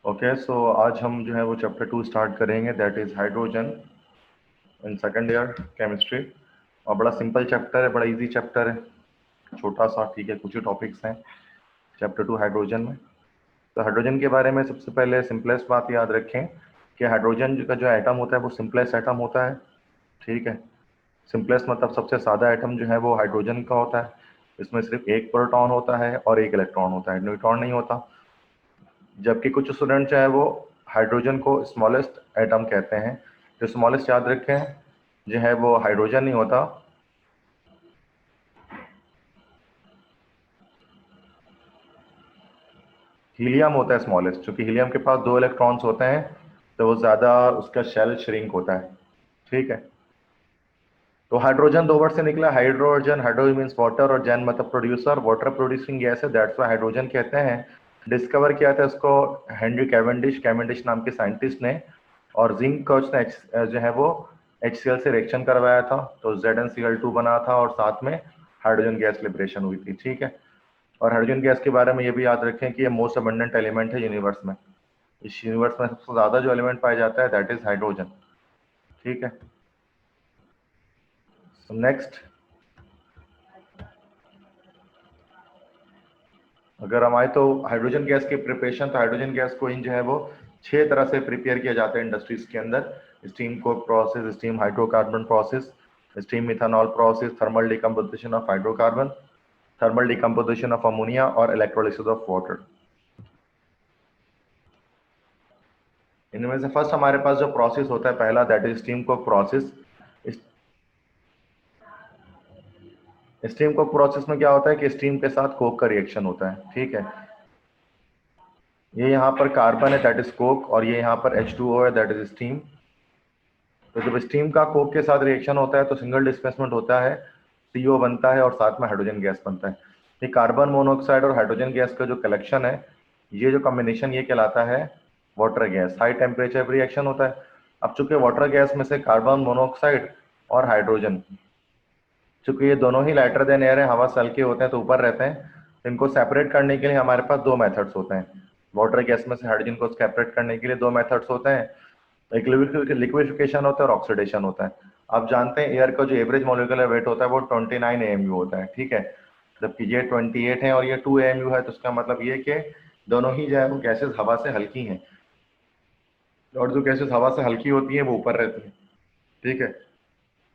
Okay, सो आज हम जो है वो चैप्टर 2 स्टार्ट करेंगे, that is hydrogen in second year chemistry. और बड़ा सिंपल चैप्टर है, बड़ा इजी चैप्टर है, छोटा सा, ठीक है। कुछ ही टॉपिक्स हैं चैप्टर 2 हाइड्रोजन में। तो हाइड्रोजन के बारे में सबसे पहले सिंपलेस्ट बात याद रखें कि हाइड्रोजन का जो एटम होता है वो सिंपलेस्ट एटम होता है, ठीक है। सिंपलेस्ट मतलब सबसे सादा एटम जो है वो हाइड्रोजन का होता है। इसमें सिर्फ एक प्रोटॉन होता है और एक इलेक्ट्रॉन होता है, न्यूट्रॉन नहीं होता। जबकि कुछ स्टूडेंट जो है वो हाइड्रोजन को स्मॉलेस्ट एटम कहते हैं। जो स्मॉलेस्ट याद रखें जो है वो हाइड्रोजन नहीं होता, हीलियम होता है स्मॉलेस्ट। क्योंकि हीलियम के पास 2 इलेक्ट्रॉन्स होते हैं तो वो ज़्यादा उसका शेल श्रिंक होता है, ठीक है। तो हाइड्रोजन 2 वर्ड से निकला, हाइड्रोजन, हाइड्रोजन मीन्स वाटर और जन मतलब प्रोड्यूसर, वाटर प्रोड्यूसिंग गैस है, दैट्स व्हाई हाइड्रोजन कहते हैं। डिस्कवर किया था इसको हेनरी कैवेंडिश, कैवेंडिश नाम के साइंटिस्ट ने। और जिंक कोच ने जो है वो HCl से रिएक्शन करवाया था, तो ZnCl2 बना था और साथ में हाइड्रोजन गैस लिबरेशन हुई थी, ठीक है। और हाइड्रोजन गैस के बारे में ये भी याद रखें कि ये मोस्ट अबंडेंट एलिमेंट है यूनिवर्स में। इस यूनिवर्स में सबसे ज़्यादा जो एलिमेंट पाया जाता है दैट इज हाइड्रोजन, ठीक है। नेक्स्ट, अगर हम आए तो हाइड्रोजन गैस की प्रिपरेशन, तो हाइड्रोजन गैस को इन जो है वो 6 तरह से प्रिपेयर किया जाता है इंडस्ट्रीज के अंदर। Steam Coke process, steam hydrocarbon process, steam methanol process, thermal decomposition of hydrocarbon, thermal decomposition of ammonia और इलेक्ट्रोलिसिस ऑफ वाटर। इनमें से फर्स्ट हमारे पास जो प्रोसेस होता है पहला, that is steam Coke process. Steam Coke process में क्या होता है कि स्टीम के साथ कोक का रिएक्शन होता है, ठीक है। ये यहाँ पर कार्बन है दैट इज कोक, और ये यहाँ पर H2O है दैट इज स्टीम। तो जब स्टीम का कोक के साथ रिएक्शन होता है तो सिंगल डिस्प्लेसमेंट होता है, CO बनता है और साथ में हाइड्रोजन गैस बनता है। ये कार्बन मोनोऑक्साइड और हाइड्रोजन गैस का जो कलेक्शन है, ये जो कॉम्बिनेशन ये कहलाता है वाटर गैस। हाई टेम्परेचर पर रिएक्शन होता है। अब चूंकि वाटर गैस में से कार्बन मोनोऑक्साइड और हाइड्रोजन, चूंकि ये दोनों ही लाइटर देन एयर है, हवा से हल्के होते हैं तो ऊपर रहते हैं, तो इनको सेपरेट करने के लिए हमारे पास 2 मेथड्स होते हैं। वाटर गैस में से हाइड्रोजन को सेपरेट करने के लिए 2 मेथड्स होते हैं, एक लिक्विफिकेशन होता है और ऑक्सीडेशन होता है। आप जानते हैं एयर का जो एवरेज मॉलिक्यूलर वेट होता है वो 29 AMU होता है, ठीक है। जबकि ये 28 है और ये 2 AMU है, तो इसका मतलब ये कि दोनों ही जो है वो गैसेस हवा से हल्की हैं, और जो गैसेस हवा से हल्की होती हैं वो ऊपर रहती हैं, ठीक है।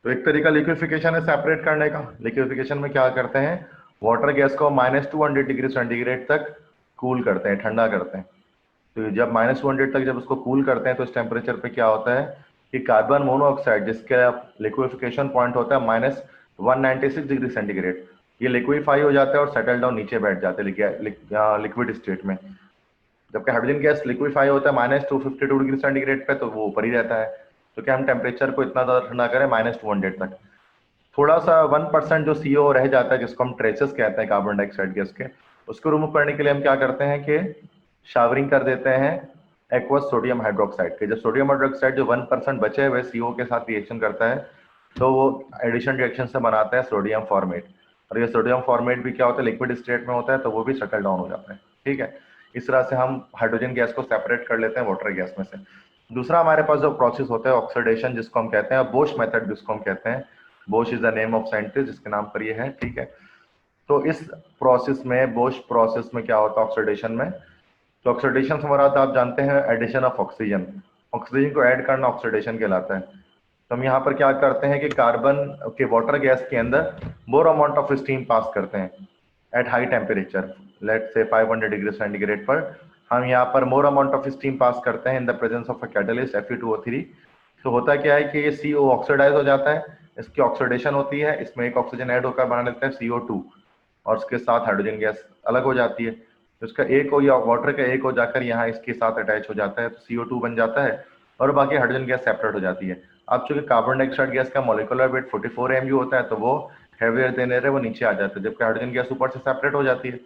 तो एक तरीका लिक्विफिकेशन है सेपरेट करने का। लिक्विफिकेशन में क्या करते हैं, वाटर गैस को -200 डिग्री सेंटीग्रेड तक कूल करते हैं, ठंडा करते हैं। तो जब -200 तक जब उसको कूल करते हैं तो इस टेम्परेचर पे क्या होता है कि कार्बन मोनोऑक्साइड, जिसका लिक्विफिकेशन पॉइंट होता है -196 डिग्री सेंटीग्रेड, ये लिक्विफाई हो जाता है और सेटल डाउन नीचे बैठ जाते हैं लिक्विड स्टेट में। जबकि हाइड्रोजन गैस लिक्विफाई होता है -252 डिग्री सेंटीग्रेड पे, तो वो ऊपर ही रहता है। तो क्या हम टेम्परेचर को इतना ज़्यादा ठंडा करें -200 तक। थोड़ा सा 1% जो CO रह जाता है, जिसको हम ट्रेसेस कहते हैं कार्बन डाइऑक्साइड गैस के, उसको रिमूव करने के लिए हम क्या करते हैं कि शावरिंग कर देते हैं एक्वस सोडियम हाइड्रोक्साइड के। जब सोडियम हाइड्रोक्साइड जो 1% बचे हुए CO के साथ रिएक्शन करता है तो वो एडिशन रिएक्शन से बनाता है सोडियम फॉर्मेट, और ये सोडियम फॉर्मेट भी क्या होता है, लिक्विड स्टेट में होता है, तो वो भी शटल डाउन हो जाता है, ठीक है। इस तरह से हम हाइड्रोजन गैस को सेपरेट कर लेते हैं वाटर गैस में से। दूसरा हमारे पास जो प्रोसेस होता है ऑक्सीडेशन, जिसको हम कहते हैं, बोश मेथड जिसको हम कहते हैं। Bosch is the name of scientist जिसके नाम पर ये है, ठीक है। तो इस प्रोसेस में, बोश प्रोसेस में क्या होता है ऑक्सीडेशन में, तो ऑक्सीडेशन से मुराद आप जानते हैं एडिशन ऑफ ऑक्सीजन। ऑक्सीजन को ऐड करना ऑक्सीडेशन कहलाता है। तो हम यहाँ पर क्या करते हैं कि कार्बन के वाटर गैस के अंदर more amount of steam pass करते हैं एट हाई टेम्परेचर, लेट से 500 डिग्री सेंटीग्रेड पर। हम यहाँ पर more amount of steam pass करते हैं in the presence of a catalyst Fe2O3। तो होता क्या है कि ये CO ऑक्सीडाइज हो जाता है, इसकी ऑक्सीडेशन होती है, इसमें एक ऑक्सीजन ऐड होकर बना लेते हैं CO2, और उसके साथ हाइड्रोजन गैस अलग हो जाती है। तो इसका एक हो, या वाटर का एक हो जाकर यहाँ इसके साथ अटैच हो जाता है, तो CO2 बन जाता है, और बाकी हाइड्रोजन गैस सेपरेट हो जाती है। अब चूंकि कार्बन डाइऑक्साइड गैस का मॉलिक्यूलर वेट 44 AMU होता है, तो वो हैवियर देन एयर है, वो नीचे आ जाता है, जबकि हाइड्रोजन गैस ऊपर से सेपरेट हो जाती है।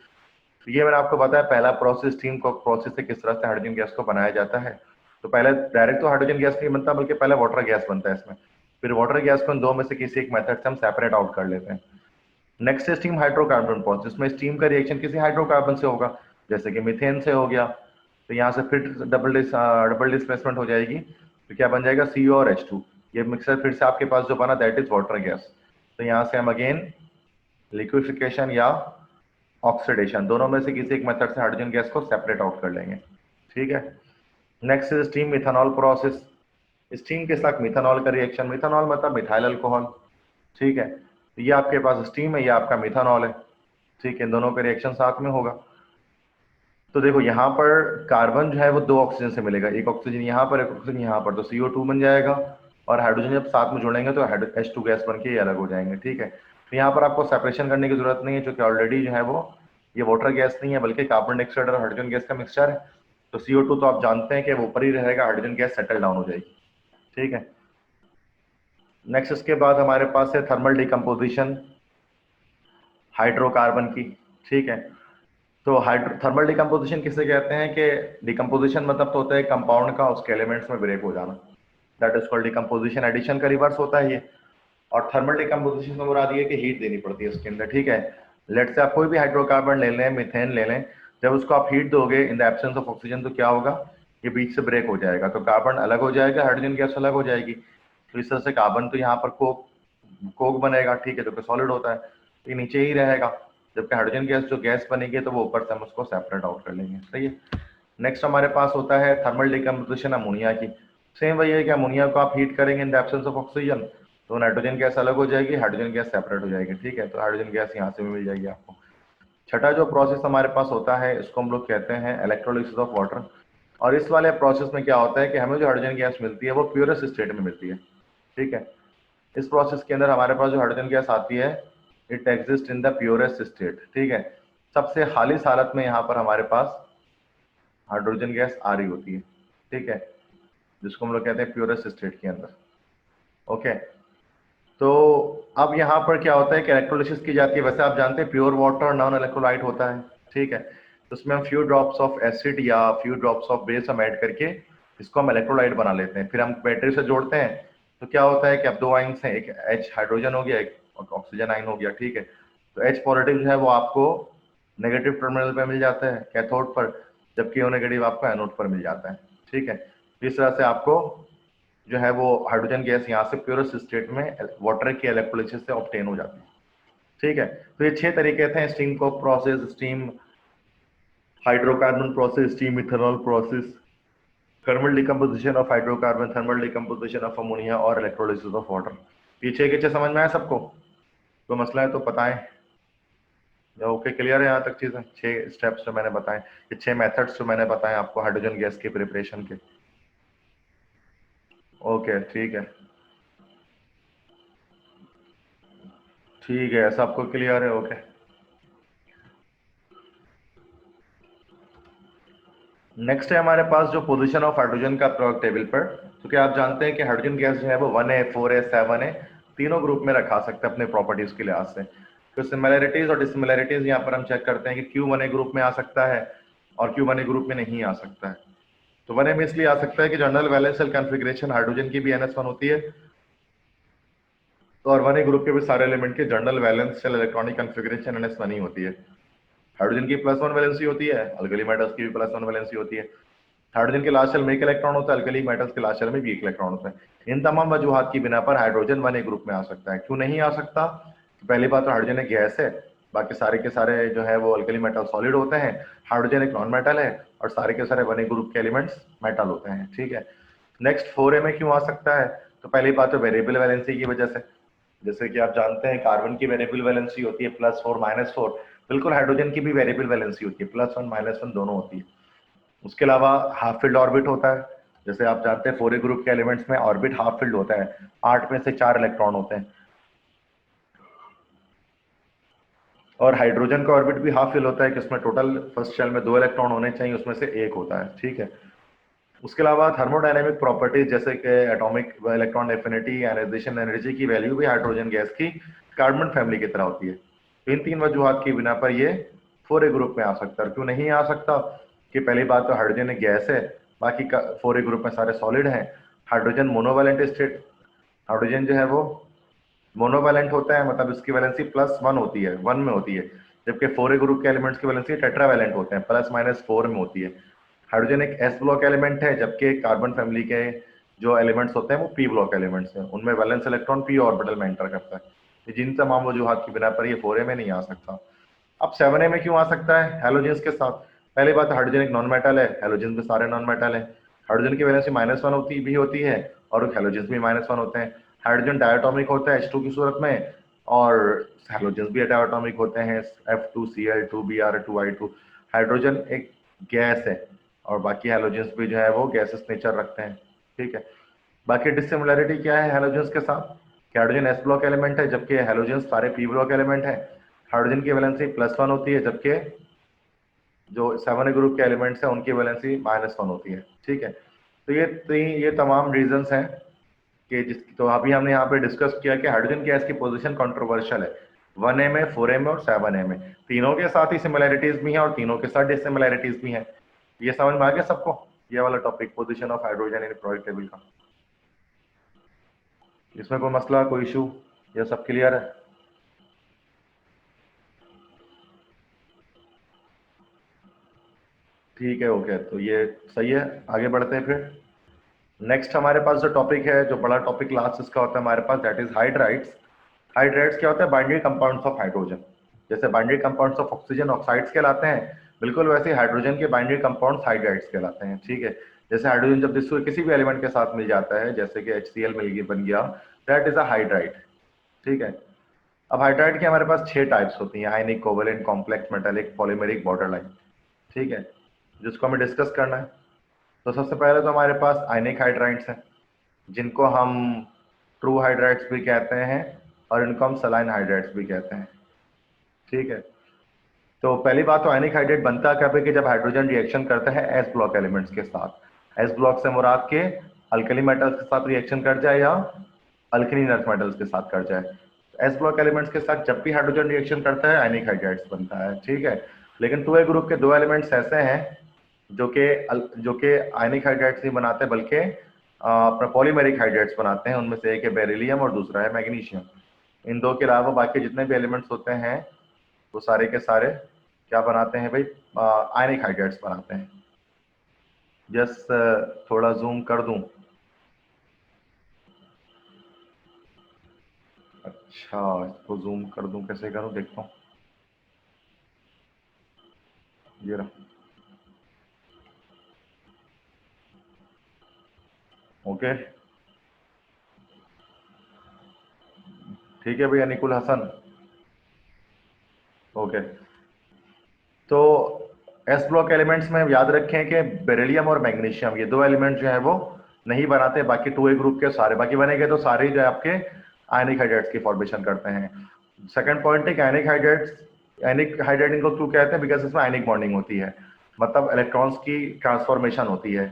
तो ये मैंने आपको बताया पहला प्रोसेस, स्टीम को प्रोसेस से किस तरह से हाइड्रोजन गैस को बनाया जाता है। तो पहले डायरेक्ट तो हाइड्रोजन गैस नहीं बनता, बल्कि पहले वाटर गैस बनता है इसमें। फिर वाटर गैस को इन दो में से किसी एक मेथड से हम सेपरेट आउट कर लेते हैं। नेक्स्ट स्टीम हाइड्रोकार्बन प्रोसेस में स्टीम का रिएक्शन किसी हाइड्रोकार्बन से होगा, जैसे कि मीथेन से हो गया, तो यहाँ से फिर डबल डिस्प्लेसमेंट हो जाएगी, तो क्या बन जाएगा CO और H2। ये मिक्सर फिर से आपके पास जो बना दैट इज वाटर गैस। तो यहाँ से हम अगेन लिक्विफिकेशन या ऑक्सीडेशन दोनों में से किसी एक मेथड से हाइड्रोजन गैस को सेपरेट आउट कर लेंगे। ठीक है। Next is steam methanol process. Steam के साथ मिथानॉल का रिएक्शन, मिथानॉल मतलब मिथाइल अल्कोहल। ठीक है, तो ये आपके पास स्टीम है, ये आपका मिथानॉल है। ठीक है, इन दोनों का रिएक्शन साथ में होगा। तो देखो यहाँ पर कार्बन जो है वो दो ऑक्सीजन से मिलेगा, एक ऑक्सीजन यहाँ पर, एक ऑक्सीजन यहाँ पर, तो CO2 बन जाएगा, और हाइड्रोजन जब साथ में जुड़ेंगे तो H2 गैस बन के ये अलग हो जाएंगे। ठीक है, तो यहाँ पर आपको सेपरेशन करने की जरूरत नहीं है, क्योंकि ऑलरेडी जो है वो ये वाटर गैस नहीं है बल्कि कार्बन डाइऑक्साइड और हाइड्रोजन गैस का मिक्सचर है। तो CO2 तो आप जानते हैं कि वो ऊपर ही रहेगा, हाइड्रोजन गैस सेटल डाउन हो जाएगी। ठीक है, नेक्स्ट इसके बाद हमारे पास है थर्मल डिकम्पोजिशन हाइड्रोकार्बन की। ठीक है, तो थर्मल डिकम्पोजिशन किसे कहते हैं कि डिकम्पोजिशन मतलब तो होता है कंपाउंड का उसके एलिमेंट्स में ब्रेक हो जाना, that is called decomposition. Addition का रिवर्स होता है ये। और थर्मल डिकम्पोजिशन में मुराद ये कि हीट देनी पड़ती है उसके अंदर। ठीक है, लेट से आप कोई भी हाइड्रोकार्बन ले लें, मीथेन ले लें, जब उसको आप हीट दोगे in the absence of oxygen तो क्या होगा, ये बीच से ब्रेक हो जाएगा, तो कार्बन अलग हो जाएगा, हाइड्रोजन गैस अलग हो जाएगी। तो इस तरह से कार्बन तो यहाँ पर कोक बनेगा। ठीक है, जो कि सॉलिड होता है, तो ये नीचे ही रहेगा, जबकि हाइड्रोजन गैस जो गैस बनेगी तो वो ऊपर से हम उसको सेपरेट आउट कर लेंगे। सही है। नेक्स्ट हमारे पास होता है थर्मल डिकम्पोजिशन अमोनिया की। सेम वही है कि अमोनिया को आप हीट करेंगे in the absence of oxygen तो नाइट्रोजन गैस अलग हो जाएगी, हाइड्रोजन गैस सेपरेट हो जाएगी। ठीक है, तो हाइड्रोजन गैस यहाँ से भी मिल जाएगी आपको। छठा जो प्रोसेस हमारे पास होता है इसको हम लोग कहते हैं इलेक्ट्रोलिसिस ऑफ वाटर। और इस वाले प्रोसेस में क्या होता है कि हमें जो हाइड्रोजन गैस मिलती है वो प्योरेस्ट स्टेट में मिलती है। ठीक है, इस प्रोसेस के अंदर हमारे पास जो हाइड्रोजन गैस आती है it exist in the purest state. ठीक है, सबसे खालिस हालत में यहाँ पर हमारे पास हाइड्रोजन गैस आ रही होती है। ठीक है, जिसको हम लोग कहते हैं प्योरेस्ट स्टेट के अंदर। ओके, तो अब यहाँ पर क्या होता है कि इलेक्ट्रोलिसिस की जाती है। वैसे आप जानते हैं प्योर वाटर नॉन इलेक्ट्रोलाइट होता है। ठीक है, तो उसमें हम फ्यू ड्रॉप्स ऑफ एसिड या फ्यू ड्रॉप्स ऑफ बेस हम ऐड करके इसको हम इलेक्ट्रोलाइट बना लेते हैं, फिर हम बैटरी से जोड़ते हैं। तो क्या होता है कि अब दो आइंस हैं, एक H हाइड्रोजन हो गया, एक ऑक्सीजन आइन हो गया। ठीक है, तो H पॉजिटिव जो है वो आपको नेगेटिव टर्मिनल पे मिल जाता है कैथोड पर, जबकि O नेगेटिव आपको एनोड पर मिल जाता है। ठीक है, इस तरह से आपको जो है वो हाइड्रोजन गैस यहाँ से प्योरेस्ट स्टेट में वाटर की इलेक्ट्रोलिसिस से ऑब्टेन हो जाती है। ठीक है, तो ये 6 तरीके थे स्टीम को process, steam hydrocarbon process, steam ethanol process, thermal decomposition of hydrocarbon, thermal decomposition of ammonia और इलेक्ट्रोलिसिस ऑफ वाटर। ये 6 के 6 समझ में आया सबको? कोई मसला है तो बताएं। ओके, क्लियर है यहाँ तक चीजें? 6 स्टेप्स जो मैंने बताए, ये 6 मेथड्स जो मैंने बताए आपको हाइड्रोजन गैस की प्रिपरेशन के। ओके, ठीक है, ठीक है, सबको क्लियर है? ओके, नेक्स्ट है हमारे पास जो पोजीशन ऑफ हाइड्रोजन का प्रोडक्ट टेबल पर। तो क्या आप जानते हैं कि हाइड्रोजन गैस जो है वो 1 है, 4 है, 7 है, तीनों ग्रुप में रखा सकते हैं अपने प्रॉपर्टीज के लिहाज से। तो सिमिलैरिटीज और डिसिमिलैरिटीज यहाँ पर हम चेक करते हैं कि Q1A ग्रुप में आ सकता है और Q1A ग्रुप में नहीं आ सकता है। तो 1A में इसलिए आ सकता है कि general valence shell configuration hydrogen की भी NS1 होती है, और 1A ग्रुप के भी सारे एलिमेंट की general valence shell electronic configuration NS1 ही होती है। हाइड्रोजन की +1 वैलेंसी होती है, अल्कली मेटल्स की भी +1 वैलेंसी होती है। हाइड्रोजन के लास्ट शेल में एक इलेक्ट्रॉन होता है, अल्कली मेटल्स के लास्ट शेल में भी एक इलेक्ट्रॉन होता है। इन तमाम वजूहात की बिना पर हाइड्रोजन 1A ग्रुप में आ सकता है। क्यों नहीं आ सकता? तो पहली बात तो हाइड्रोजन एक गैस है, बाकी सारे के सारे जो है वो अल्कली मेटल सॉलिड होते हैं, हाइड्रोजन एक नॉन मेटल है, और सारे के सारे 1A ग्रुप के एलिमेंट्स मेटल होते हैं। ठीक है, नेक्स्ट 4A में क्यों आ सकता है? तो पहली बात तो वेरिएबल वैलेंसी की वजह से। जैसे कि आप जानते हैं कार्बन की वेरिएबल वैलेंसी होती है +4 -4, बिल्कुल हाइड्रोजन की भी वेरिएबल वैलेंसी होती है, +1 -1 दोनों होती है। उसके अलावा हाफ फील्ड ऑर्बिट होता है। जैसे आप जानते हैं 4A ग्रुप के एलिमेंट्स में ऑर्बिट हाफ फील्ड होता है, 8 में से 4 इलेक्ट्रॉन होते हैं, और हाइड्रोजन का ऑर्बिट भी हाफ फील्ड होता है कि उसमें टोटल फर्स्ट शेल में 2 इलेक्ट्रॉन होने चाहिए, उसमें से 1 होता है। ठीक है, उसके अलावा थर्मोडायनेमिक प्रॉपर्टीज जैसे कि atomic electron affinity, ionization energy की वैल्यू भी हाइड्रोजन गैस की कार्बन फैमिली की तरह होती है। तो इन 3 वजूहात की बिना पर ये 4A ग्रुप में आ सकता है। क्यों नहीं आ सकता? कि पहली बात तो हाइड्रोजन एक गैस है, बाकी 4A ग्रुप में सारे सॉलिड हैं। हाइड्रोजन मोनोवैलेंट स्टेट, हाइड्रोजन जो है वो मोनोवैलेंट होता है, मतलब इसकी वैलेंसी +1 होती है, 1 में होती है, जबकि 4A ग्रुप के एलिमेंट्स की वैलेंसी टेट्रावैलेंट होते हैं, +- 4 में होती है। हाइड्रोजन एक एस ब्लॉक एलिमेंट है, जबकि कार्बन फैमिली के जो एलिमेंट्स होते हैं वो पी ब्लॉक एलिमेंट्स हैं, उनमें वैलेंस इलेक्ट्रॉन पी ऑर्बिटल में एंटर करता है। ये जिन तमाम वजूहात की बिना पर ये 4a में नहीं आ सकता। अब 7a में क्यों आ सकता है हैलोजेंस के साथ? पहली बात, हाइड्रोजन एक नॉन मेटल है, हैलोजेंस में सारे नॉन मेटल है। हाइड्रोजन की वैलेंसी -1 भी होती है और हैलोजेंस भी -1 होते हैं। हाइड्रोजन डायटोमिक होता है H2 की सूरत में, और हैलोजेंस भी डायटोमिक होते हैं F2Cl2Br2I2। हाइड्रोजन एक गैस है और बाकी हैलोजेंस भी जो है वो गैसेस नेचर रखते हैं, ठीक है। बाकी डिसिमिलरिटी क्या है हैलोजेंस के साथ? कि हाइड्रोजन एस ब्लॉक एलिमेंट है, जबकि हैलोजेंस सारे पी ब्लॉक एलिमेंट है। हाइड्रोजन की वैलेंसी +1 होती है, जबकि जो 7a ग्रुप के एलिमेंट्स हैं उनकी वैलेंसी -1 होती है, ठीक है। तो ये तमाम रीजंस हैं कि तो अभी हमने यहाँ पे डिस्कस किया कि हाइड्रोजन गैस की पोजीशन कंट्रोवर्शियल है 1a में, 4a में और 7a में। तीनों के साथ ही सिमिलैरिटीज भी हैं और तीनों के साथ डिसिमिलैरिटीज भी हैं। ये समझ में आ गया सबको, ये वाला topic position of hydrogen in periodic table का? इसमें कोई मसला, कोई इशू, ये सब क्लियर है? ठीक है, ओके, तो ये सही है। आगे बढ़ते हैं फिर। नेक्स्ट हमारे पास जो टॉपिक है, जो बड़ा टॉपिक लास्ट इसका होता है हमारे पास, दैट इज हाइड्राइड्स। हाइड्राइड्स क्या होता है? Binding compounds of hydrogen. जैसे binding compounds of oxygen oxides कहलाते हैं, बिल्कुल वैसे ही हाइड्रोजन के बाइंडिंग कंपाउंड्स हाइड्राइड्स कहलाते हैं, ठीक है। जैसे हाइड्रोजन जब किसी भी एलिमेंट के साथ मिल जाता है, जैसे कि HCl मिल गया, बन गया, दैट इज अ हाइड्राइड, ठीक है। अब हाइड्राइड की हमारे पास 6 टाइप्स होती हैं, ionic, covalent, complex, metallic, polymeric, borderline, ठीक है, जिसको हमें डिस्कस करना है। तो सबसे पहले तो हमारे पास आयनिक हाइड्राइड्स हैं, जिनको हम ट्रू हाइड्राइड्स भी कहते हैं और इनको हम सलाइन हाइड्राइड्स भी कहते हैं, ठीक है। तो पहली बात, तो आयनिक हाइड्राइड बनता कब है? कि जब हाइड्रोजन रिएक्शन करता है एस ब्लॉक एलिमेंट्स के साथ। एस ब्लॉक से मुराद के अल्कली मेटल्स के साथ रिएक्शन कर जाए या अल्कली अर्थ मेटल्स के साथ कर जाए। एस ब्लॉक एलिमेंट्स के साथ जब भी हाइड्रोजन रिएक्शन करता है आयनिक हाइड्राइड्स बनता है, ठीक है। लेकिन 2a ग्रुप के 2 एलिमेंट्स ऐसे हैं जो कि आयनिक हाइड्राइड्स नहीं बनाते, बल्कि अपना पॉलीमेरिक हाइड्राइड्स बनाते हैं। उनमें से एक है बेरिलियम और दूसरा है मैग्नीशियम। इन दो के अलावा बाकी जितने भी एलिमेंट्स होते हैं वो सारे के सारे क्या बनाते हैं भाई? आयनिक हाइड्राइड्स बनाते हैं। जस्ट थोड़ा जूम कर दूं। अच्छा, इसको जूम कर दूं, कैसे करूं देखता हूं। ये रहा, ओके, ठीक है भैया निकुल हसन, ओके। तो एस ब्लॉक एलिमेंट्स में याद रखें कि बेरिलियम और मैग्नीशियम ये दो एलिमेंट जो है वो नहीं बनाते, बाकी 2a ग्रुप के सारे बाकी बनेंगे, तो सारे जो है आपके आयनिक हाइड्राइड्स की फॉर्मेशन करते हैं। सेकंड पॉइंट है कि आयनिक हाइड्राइड इनको क्यों कहते हैं? बिकॉज इसमें आयनिक बॉन्डिंग होती है, मतलब इलेक्ट्रॉन्स की ट्रांसफॉर्मेशन होती है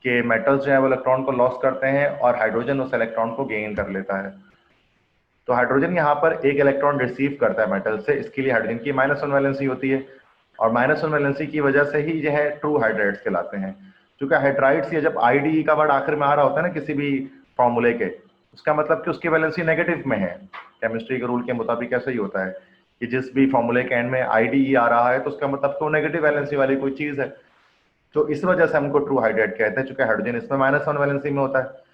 कि मेटल्स जो है वो इलेक्ट्रॉन को लॉस करते हैं और हाइड्रोजन उस इलेक्ट्रॉन को गेन कर लेता है। तो हाइड्रोजन यहाँ पर एक इलेक्ट्रॉन रिसीव करता है मेटल से, इसके लिए हाइड्रोजन की -1 वैलेंसी होती है और -1 वैलेंसी की वजह से ही जो है ट्रू हाइड्राइड्स कहलाते हैं। क्योंकि हाइड्राइड्स ये जब IDE का वर्ड आखिर में आ रहा होता है ना किसी भी फॉर्मूले के, उसका मतलब कि उसकी वैलेंसी नेगेटिव में है। केमिस्ट्री के रूल के मुताबिक ऐसा ही होता है कि जिस भी फॉर्मूले के एंड में IDE आ रहा है तो उसका मतलब तो नेगेटिव वैलेंसी वाली कोई चीज है। तो इस वजह से हमको ट्रू हाइड्राइड कहते हैं, चूंकि हाइड्रोजन इसमें -1 वैलेंसी में होता है।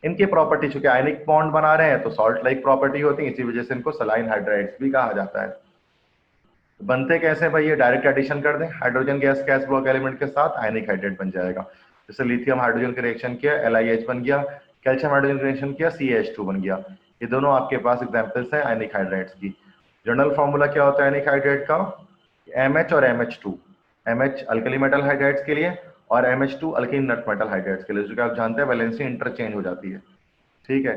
इनकी प्रॉपर्टी चूंकि आयनिक बॉन्ड बना रहे हैं तो सॉल्ट लाइक प्रॉपर्टी होती है, इसी वजह से इनको सलाइन हाइड्राइड्स भी कहा जाता है। बनते कैसे भाई? ये डायरेक्ट एडिशन कर दें हाइड्रोजन गैस ब्लॉक एलिमेंट के साथ, आयनिक हाइड्राइड बन जाएगा। जैसे लिथियम हाइड्रोजन का रिएक्शन किया LiH बन गया, कैल्शियम हाइड्रोजन का रिएक्शन किया CH2 बन गया। ये दोनों आपके पास एग्जांपल्स हैं आयनिक हाइड्राइड्स की। जनरल फॉर्मूला क्या होता है आयनिक हाइड्राइड का? MH और MH2। MH alkali metal hydrides के लिए और MH2 अल्किल नट मेटल हाइड्राइड्स के लिए, जो कि आप जानते हैं वैलेंसी इंटरचेंज हो जाती है, ठीक है।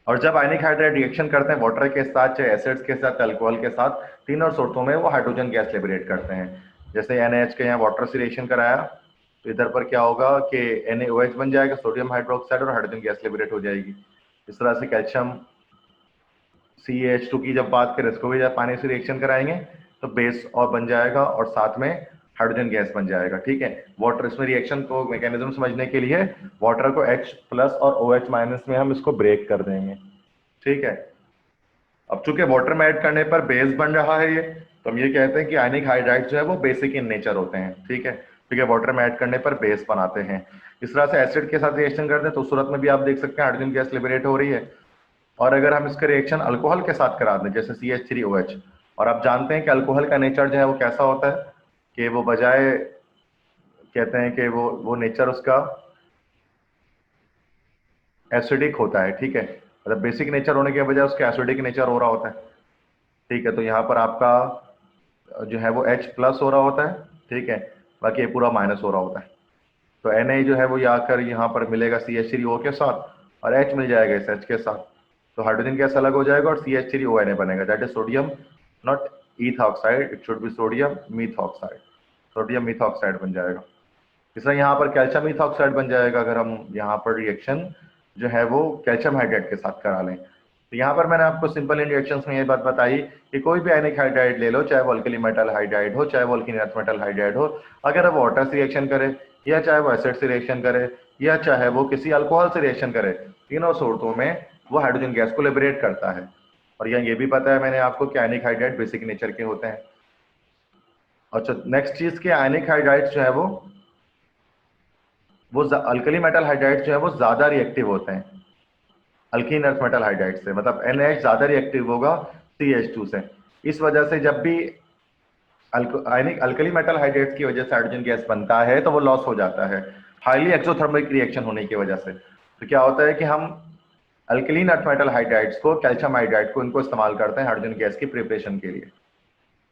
और जब आयनिक हाइड्राइड रिएक्शन करते हैं वाटर के साथ, चाहे एसिड्स के साथ, अल्कोहल के साथ, तीनों सूरतों में वो हाइड्रोजन गैस लिबरेट करते हैं। जैसे NaH के यहाँ वाटर से रिएक्शन कराया तो इधर पर क्या होगा कि NaOH बन जाएगा, सोडियम हाइड्रोक्साइड, और हाइड्रोजन गैस लिबरेट हो जाएगी। इस तरह से कैल्शियम CH2 की जब बात करें, इसको भी जब पानी से रिएक्शन कराएंगे तो बेस और बन जाएगा और साथ में हाइड्रोजन गैस बन जाएगा, ठीक है। वाटर इसमें रिएक्शन को मैकेनिज्म समझने के लिए वाटर को H+ और OH- में हम इसको ब्रेक कर देंगे, ठीक है। अब चूंकि वाटर में ऐड करने पर बेस बन रहा है ये, तो हम ये कहते हैं कि आयनिक हाइड्राइड जो है वो बेसिक इन नेचर होते हैं, ठीक है। ठीक है, वाटर में ऐड करने पर बेस बनाते हैं। इस तरह से एसिड के साथ रिएक्शन करते हैं तो उस सूरत में भी आप देख सकते हैं हाइड्रोजन गैस लिबरेट हो रही है। और अगर हम इसका रिएक्शन अल्कोहल के साथ करा दें जैसे CH3OH, और आप जानते हैं कि अल्कोहल का नेचर जो है वो कैसा होता है कि वो बजाय कहते हैं कि वो नेचर उसका एसिडिक होता है। ठीक है, मतलब बेसिक नेचर होने के बजाय उसका एसिडिक नेचर हो रहा होता है। ठीक है, तो यहाँ पर आपका जो है वो H+ हो रहा होता है। ठीक है, बाकी ये पूरा माइनस हो रहा होता है। तो Na जो है वो आकर यहाँ पर मिलेगा CH3O के साथ, और H मिल जाएगा इस H के साथ, तो हाइड्रोजन गैस अलग हो जाएगा और CH3ONA बनेगा, that is sodium not ethoxide, it should be sodium methoxide, sodium methoxide बन जाएगा। इस तरह यहाँ पर कैल्शियम ईथॉक्साइड बन जाएगा अगर हम यहाँ पर रिएक्शन जो है वो कैल्शियम हाइड्राइड के साथ करा लें। तो यहाँ पर मैंने आपको सिंपल इन रिएक्शंस में ये बात बताई कि कोई भी आयनिक हाइड्राइड ले लो, चाहे वो अल्कली मेटल हाइड्राइड हो, चाहे वो अल्कीन अर्थ मेटल हाइड्राइड हो, अगर वो वाटर से रिएक्शन करे या चाहे वो एसिड से रिएक्शन करे या चाहे वो किसी अल्कोहल से रिएक्शन करे, तीनों सूरतों में वो हाइड्रोजन गैस को लिबरेट करता है। और यहाँ ये भी पता है मैंने आपको कि आयनिक हाइड्राइड बेसिक नेचर के होते हैं। अच्छा, नेक्स्ट चीज के आयनिक हाइड्राइड जो है वो अल्कली मेटल हाइड्राइड जो है वो ज्यादा रिएक्टिव होते हैं अल्कीन अर्थ मेटल हाइड्राइड से, मतलब NH ज्यादा रिएक्टिव होगा CH2 से। इस वजह से जब भी आयनिक अल्कली मेटल हाइड्राइड की वजह से हाइड्रोजन गैस बनता है तो वो लॉस हो जाता है हाईली एक्सोथर्मिक रिएक्शन होने की वजह से। तो क्या होता है कि हम अल्कलीन अर्थ मेटल हाइड्राइड्स को, कैल्शियम हाइड्राइड को, इनको इस्तेमाल करते हैं हाइड्रोजन गैस की प्रिपरेशन के लिए।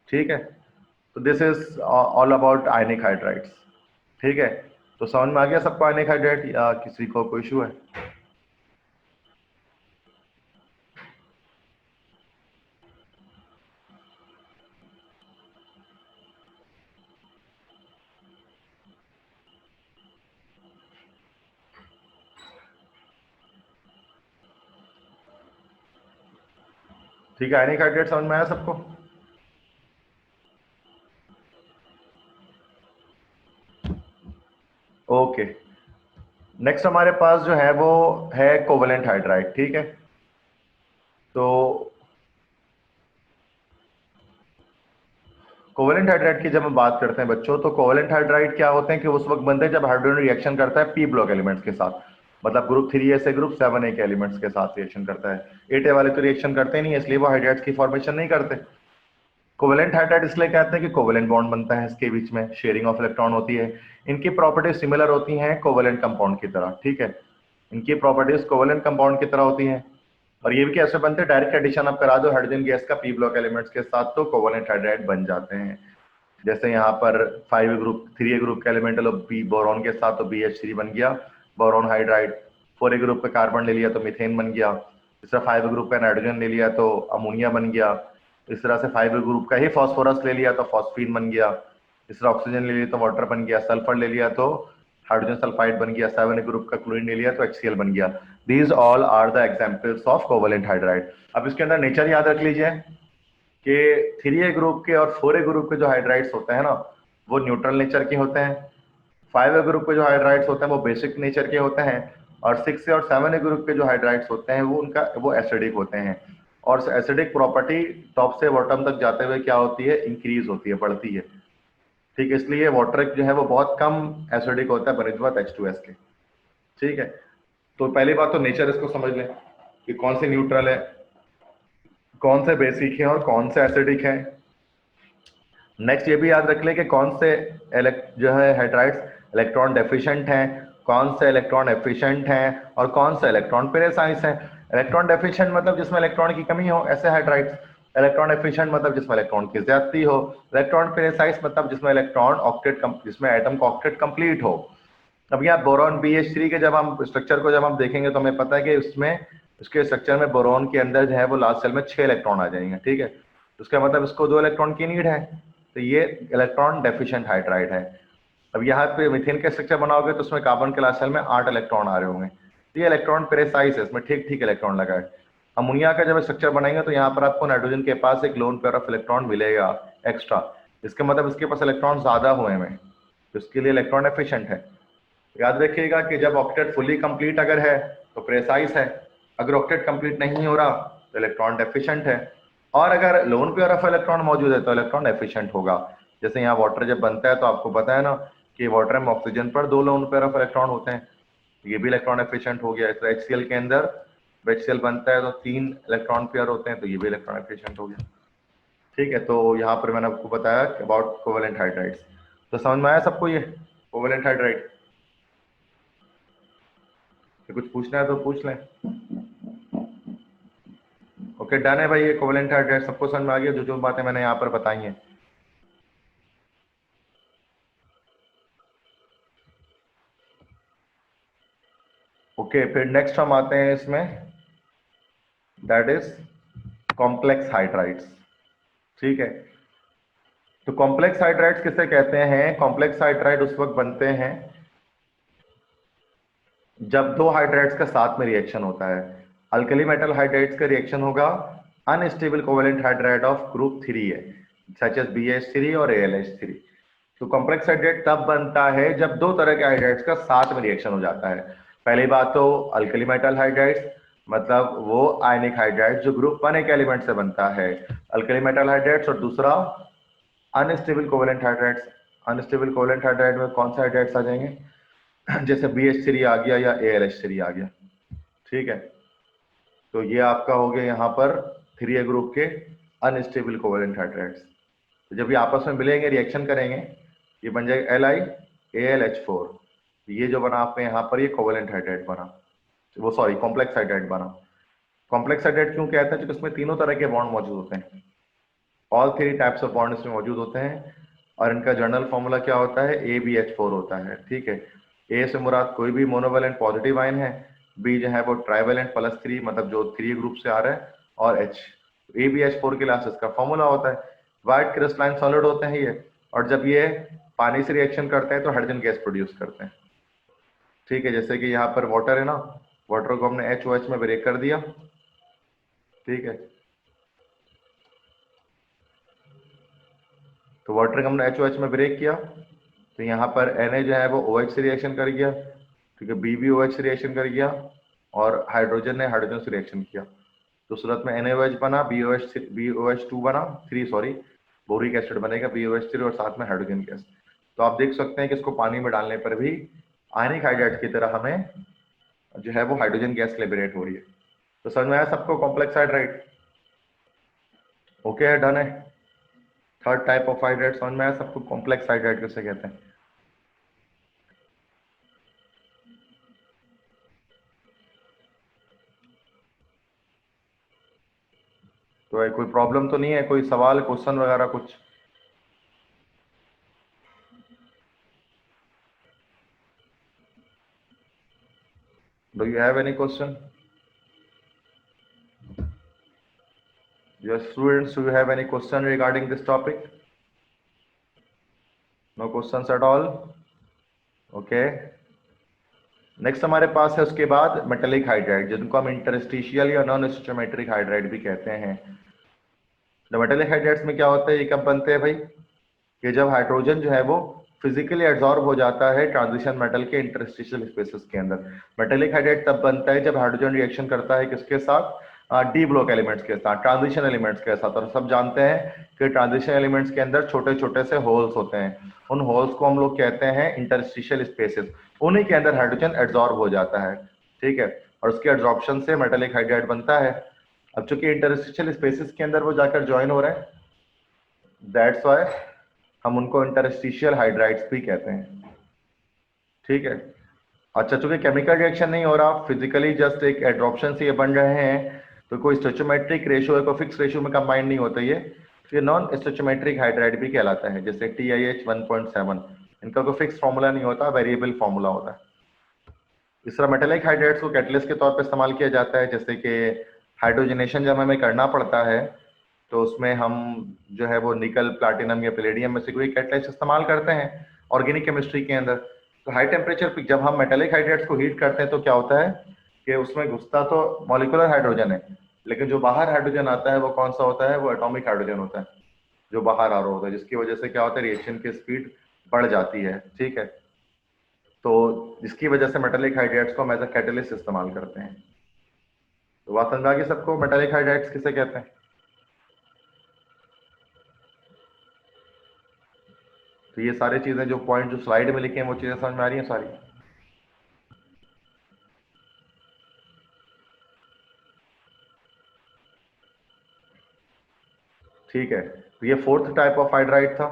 ठीक है, तो this is all about ionic hydrides. ठीक है, तो समझ में आ गया सबको आयनिक हाइड्राइड, या किसी को कोई इशू है? ठीक है, आयनिक हाइड्राइड समझ में आया सबको? ओके, नेक्स्ट हमारे पास जो है वो है कोवेलेंट हाइड्राइड। ठीक है, तो कोवेलेंट हाइड्राइड की जब हम बात करते हैं बच्चों, तो कोवेलेंट हाइड्राइड क्या होते हैं कि उस वक्त बनते हैं जब हाइड्रोजन रिएक्शन करता है p ब्लॉक एलिमेंट्स के साथ, मतलब ग्रुप 3a से ग्रुप 7a के एलिमेंट्स के साथ रिएक्शन करता है। 8a वाले तो रिएक्शन करते नहीं है, इसलिए वो हाइड्राइड्स की फॉर्मेशन नहीं करते। कोवेलेंट हाइड्राइड इसलिए कहते हैं कि कोवेलेंट बॉन्ड बनता है इसके बीच में, शेयरिंग ऑफ इलेक्ट्रॉन होती है, इनकी प्रॉपर्टीज सिमिलर होती हैं कोवेलेंट कंपाउंड की तरह। ठीक है, इनकी प्रॉपर्टीज कोवेलेंट कंपाउंड की तरह होती हैं। और ये भी कैसे बनते हैं, डायरेक्ट एडिशन आप करा दो हाइड्रोजन गैस का p ब्लॉक एलिमेंट्स के साथ तो कोवेलेंट हाइड्राइड बन जाते हैं। जैसे यहाँ पर 5 ग्रुप 3a ग्रुप का एलिमेंट लो बी बोरॉन के साथ तो BH3 बन गया बोरॉन हाइड्राइड, 4a ग्रुप का कार्बन ले लिया तो मीथेन बन गया, इस तरह 5 ग्रुप का नाइट्रोजन ले लिया तो अमोनिया बन गया, इस तरह से 5 ग्रुप का ही फॉस्फोरस ले लिया तो फॉस्फीन बन गया, इस तरह ऑक्सीजन ले लिया तो वाटर बन गया, सल्फर ले लिया तो हाइड्रोजन सल्फाइड बन गया, 7 ग्रुप का क्लोरीन ले लिया तो HCl बन गया। These all are the examples of covalent hydride. अब इसके अंदर नेचर याद रख लीजिए कि 3a ग्रुप के और 4a ग्रुप के जो हाइड्राइड्स होते हैं ना वो न्यूट्रल नेचर के होते हैं, 5a ग्रुप के जो हाइड्राइड्स होते हैं वो बेसिक नेचर के होते हैं, और 6 और 7a ग्रुप के जो हाइड्राइड्स होते हैं वो एसिडिक होते हैं। और एसिडिक प्रॉपर्टी टॉप से बॉटम तक जाते हुए क्या होती है, इंक्रीज होती है, बढ़ती है। ठीक है, इसलिए वाटर जो है वो बहुत कम एसिडिक होता है बनिस्बत H2S के। ठीक है, तो पहली बात तो नेचर इसको समझ लें कि कौन से न्यूट्रल है, कौन से बेसिक है और कौन से एसिडिक है। नेक्स्ट ये भी याद रख ले कि कौन से जो है हाइड्राइड्स इलेक्ट्रॉन डेफिशिएंट हैं, कौन से इलेक्ट्रॉन एफिशिएंट हैं और कौन से इलेक्ट्रॉन पेरेसाइज हैं। इलेक्ट्रॉन डेफिशिएंट मतलब जिसमें इलेक्ट्रॉन की कमी हो, ऐसे हाइड्राइड्स। इलेक्ट्रॉन एफिशिएंट मतलब जिसमें इलेक्ट्रॉन की ज्यादती हो। इलेक्ट्रॉन पेरेसाइज मतलब जिसमें इलेक्ट्रॉन ऑक्टेट जिसमें एटम का ऑक्टेट कंप्लीट हो। अब यहाँ बोरॉन BH3 के जब हम स्ट्रक्चर को जब हम देखेंगे तो हमें पता है कि उसमें उसके स्ट्रक्चर में बोरॉन के अंदर जो है वो लास्ट सेल में 6 इलेक्ट्रॉन आ जाएंगे। ठीक है, उसका मतलब इसको 2 इलेक्ट्रॉन की नीड है, तो ये इलेक्ट्रॉन डेफिशिएंट हाइड्राइड है। अब यहाँ पे मीथेन के स्ट्रक्चर बनाओगे तो उसमें कार्बन के लास्ट सेल में 8 इलेक्ट्रॉन आ रहे होंगे, तो ये इलेक्ट्रॉन पेरेसाइज है, इसमें ठीक ठीक इलेक्ट्रॉन लगा है। अमोनिया का जब स्ट्रक्चर बनाएंगे तो यहाँ पर आपको नाइट्रोजन के पास एक लोन पेयर ऑफ इलेक्ट्रॉन मिलेगा एक्स्ट्रा, इसका मतलब इसके पास इलेक्ट्रॉन ज्यादा हुए हैं, तो इसके लिए इलेक्ट्रॉन एफिशिएंट है। याद रखिएगा कि जब ऑक्टेट फुली कंप्लीट अगर है तो प्रेसाइज है, अगर ऑक्टेट कंप्लीट नहीं हो रहा तो इलेक्ट्रॉन डेफिशिएंट है, और अगर लोन पेयर ऑफ इलेक्ट्रॉन मौजूद है तो इलेक्ट्रॉन एफिशिएंट होगा। जैसे यहाँ वाटर जब बनता है तो आपको पता है ना कि वाटर में ऑक्सीजन पर 2 लोन पेयर ऑफ इलेक्ट्रॉन होते हैं, ये भी इलेक्ट्रॉन एफिशिएंट हो गया। तो HCl के अंदर HCl बनता है तो 3 इलेक्ट्रॉन पेयर होते हैं, तो ये भी इलेक्ट्रॉन एफिशिएंट हो गया। ठीक है, तो यहाँ पर मैंने आपको बताया अबाउट कोवेलेंट हाइड्राइड्स। तो समझ में आया सबको ये कोवेलेंट हाइड्राइड? कुछ पूछना है तो पूछ लें। ओके डन है भाई, ये कोवेलेंट हाइड्राइड सबको समझ में आ गया जो जो बातें मैंने यहाँ पर बताई हैं। ओके फिर नेक्स्ट हम आते हैं इसमें, दैट इज कॉम्प्लेक्स हाइड्राइड्स। ठीक है, तो कॉम्प्लेक्स हाइड्राइड्स किसे कहते हैं? कॉम्प्लेक्स हाइड्राइड उस वक्त बनते हैं जब 2 हाइड्राइड्स का साथ में रिएक्शन होता है। अल्कली मेटल हाइड्राइड्स का रिएक्शन होगा unstable covalent hydride of group 3 है, सच एज BH3 और AlH3। तो कॉम्प्लेक्स हाइड्राइड तब बनता है जब 2 तरह के हाइड्राइड्स का साथ में रिएक्शन हो जाता है। पहली बात तो अल्कली मेटल हाइड्राइड्स, मतलब वो आयनिक हाइड्राइड जो ग्रुप 1 एक एलिमेंट से बनता है, अल्कली मेटल हाइड्राइड्स। और दूसरा unstable covalent hydrides. Unstable covalent hydride में कौन से हाइड्राइड्स आ जाएंगे? जैसे BH3 आ गया या AlH3 आ गया। ठीक है, तो ये आपका हो गया यहाँ पर 3A ग्रुप के अनस्टेबल कोवेलेंट हाइड्राइड्स। तो जब ये आपस में मिलेंगे रिएक्शन करेंगे, ये बन जाएगा LiAlH4। ये जो बना आपने यहाँ पर, ये कोवेलेंट हाइड्राइड बना, वो सॉरी कॉम्प्लेक्स हाइड्राइड बना। कॉम्प्लेक्स हाइड्राइड क्यों कहते हैं? क्योंकि उसमें तीनों तरह के बॉन्ड मौजूद होते हैं, ऑल 3 टाइप्स ऑफ बॉन्ड इसमें मौजूद होते हैं। और इनका जनरल फॉर्मूला क्या होता है? AbH4 होता है। ठीक है, ए से मुराद कोई भी मोनोवेलेंट पॉजिटिव आयन है, बी जो है वो ट्राइवेलेंट +3 मतलब जो 3 ग्रुप से आ रहा है, और H। AbH4 के लास्ट इसका फॉर्मूला होता है। व्हाइट क्रिस्टलाइन सॉलिड होते हैं ये, और जब ये पानी से रिएक्शन करते हैं तो हाइड्रोजन गैस प्रोड्यूस करते हैं। ठीक है, जैसे कि यहाँ पर वाटर है ना, वाटर को हमने HOH में ब्रेक कर दिया। ठीक है, तो वाटर को हमने HOH में ब्रेक किया, तो यहाँ पर Na जो है वो OH से रिएक्शन कर गया, क्योंकि B भी OH से रिएक्शन कर गया, और हाइड्रोजन ने हाइड्रोजन से रिएक्शन किया, तो सूरत में NaOH बना, BOH2 बना, 3 सॉरी, बोरिक एसिड बनेगा BOH3 और साथ में हाइड्रोजन गैस। तो आप देख सकते हैं कि इसको पानी में डालने पर भी आयनिक हाइड्राइड की तरह हमें जो है वो हाइड्रोजन गैस लिबरेट हो रही है। तो समझ में आया सबको कॉम्प्लेक्स हाइड्राइड? ओके डन है। थर्ड टाइप ऑफ हाइड्राइड समझ में आया सबको, कॉम्प्लेक्स हाइड्राइड किसे कहते हैं? तो कोई प्रॉब्लम तो नहीं है, कोई सवाल क्वेश्चन वगैरह कुछ? Do you have any question? Your students, do you have any question regarding this topic? No questions at all? Okay. Next हमारे पास है उसके बाद मेटेलिक हाइड्राइड, जिनको हम इंटरस्टिशियल या नॉन स्टोमेट्रिक हाइड्राइड भी कहते हैं। तो मेटेलिक हाइड्राइड्स में क्या होता है, ये कब बनते हैं भाई? कि जब हाइड्रोजन जो है वो फिजिकली एब्जॉर्ब हो जाता है ट्रांजिशन मेटल के इंटरस्टिशियल स्पेसेस के अंदर। मेटेलिक हाइड्राइड तब बनता है जब हाइड्रोजन रिएक्शन करता है किसके साथ? डी ब्लॉक एलिमेंट्स के साथ, ट्रांजिशन एलिमेंट्स के साथ। और सब जानते हैं कि ट्रांजिशन एलिमेंट्स के अंदर छोटे छोटे से होल्स होते हैं, उन होल्स को हम लोग कहते हैं इंटरस्टिशियल स्पेसेस। उन्हीं के अंदर हाइड्रोजन एब्जॉर्ब हो जाता है। ठीक है, और उसके एब्जॉर्प्शन से मेटेलिक हाइड्राइड बनता है। अब चूंकि इंटरस्टिशियल स्पेसेस के अंदर वो जाकर ज्वाइन हो रहे हैं, दैट्स वाई हम उनको इंटरस्टिशियल हाइड्राइड्स भी कहते हैं। ठीक है, अच्छा चूंकि केमिकल रिएक्शन नहीं हो रहा, फिजिकली जस्ट एक एड्रॉप्शन से ये बन रहे हैं, तो कोई स्टोइचोमेट्रिक रेशियो है, कोई फिक्स रेशियो में कंबाइंड नहीं होता ये, तो ये नॉन स्टोइचोमेट्रिक हाइड्राइड भी कहलाता है। जैसे TiH 1.7, इनका कोई फिक्स फॉर्मूला नहीं होता, वेरिएबल फॉर्मूला होता है। इस तरह मेटेलिक हाइड्राइड्स को कैटलिस्ट के तौर पर इस्तेमाल किया जाता है। जैसे कि हाइड्रोजनेशन जब हमें करना पड़ता है, तो उसमें हम जो है वो निकल, प्लाटिनम या पैलेडियम में से कोई कैटलिस्ट इस्तेमाल करते हैं ऑर्गेनिक केमिस्ट्री के अंदर। तो हाई टेम्परेचर पे जब हम मेटेलिक हाइड्राइड्स को हीट करते हैं तो क्या होता है कि उसमें घुसता तो मॉलिक्यूलर हाइड्रोजन है, लेकिन जो बाहर हाइड्रोजन आता है वो कौन सा होता है? वो एटॉमिक हाइड्रोजन होता है जो बाहर आ रहा होता है, जिसकी वजह से क्या होता है, रिएक्शन की स्पीड बढ़ जाती है। ठीक है, तो जिसकी वजह से मेटेलिक हाइड्राइड्स को हम एज अ कैटलिस्ट इस्तेमाल करते हैं। तो बात समझ आ गई सबको, मेटेलिक हाइड्राइड्स किसे कहते हैं? तो ये सारी चीजें जो पॉइंट जो स्लाइड में लिखे हैं वो चीजें समझ में आ रही हैं सारी? ठीक है, तो ये फोर्थ टाइप ऑफ हाइड्राइड था।